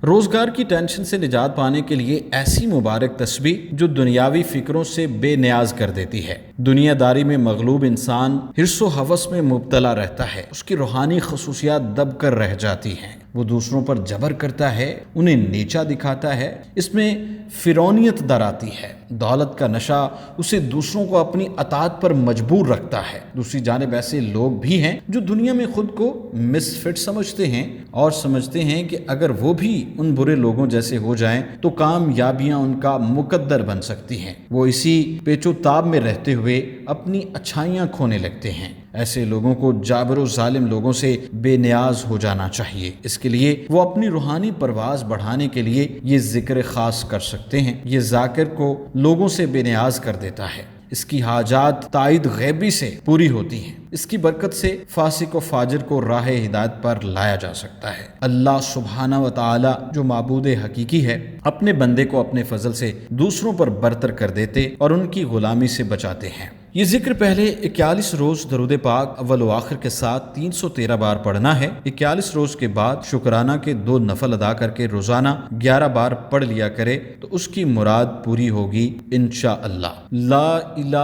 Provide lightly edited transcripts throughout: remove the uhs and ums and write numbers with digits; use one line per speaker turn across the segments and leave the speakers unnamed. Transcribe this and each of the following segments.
روزگار کی ٹینشن سے نجات پانے کے لیے ایسی مبارک تسبیح جو دنیاوی فکروں سے بے نیاز کر دیتی ہے۔ دنیا داری میں مغلوب انسان حرص و ہوس میں مبتلا رہتا ہے، اس کی روحانی خصوصیات دب کر رہ جاتی ہیں، وہ دوسروں پر جبر کرتا ہے، انہیں نیچا دکھاتا ہے، اس میں فرعونیت در آتی ہے۔ دولت کا نشہ اسے دوسروں کو اپنی اطاعت پر مجبور رکھتا ہے۔ دوسری جانب ایسے لوگ بھی ہیں جو دنیا میں خود کو مس فٹ سمجھتے ہیں اور سمجھتے ہیں کہ اگر وہ بھی ان برے لوگوں جیسے ہو جائیں تو کامیابیاں ان کا مقدر بن سکتی ہیں۔ وہ اسی پیچ و تاب میں رہتے ہوئے اپنی اچھائیاں کھونے لگتے ہیں۔ ایسے لوگوں کو جابر و ظالم لوگوں سے بے نیاز ہو جانا چاہیے۔ اس کے لیے وہ اپنی روحانی پرواز بڑھانے کے لیے یہ ذکر خاص کر سکتے ہیں۔ یہ ذاکر کو لوگوں سے بے نیاز کر دیتا ہے، اس کی حاجات تائید غیبی سے پوری ہوتی ہیں، اس کی برکت سے فاسق و فاجر کو راہ ہدایت پر لایا جا سکتا ہے۔ اللہ سبحانہ و تعالی جو معبود حقیقی ہے، اپنے بندے کو اپنے فضل سے دوسروں پر برتر کر دیتے اور ان کی غلامی سے بچاتے ہیں۔ یہ ذکر پہلے 41 روز درود پاک اول و آخر کے ساتھ 313 بار پڑھنا ہے۔ 41 روز کے بعد شکرانہ کے 2 نفل ادا کر کے روزانہ 11 بار پڑھ لیا کرے تو اس کی مراد پوری ہوگی انشاءاللہ۔ لا الہ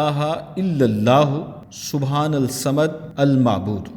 الا اللہ سبحان الصمد المعبود۔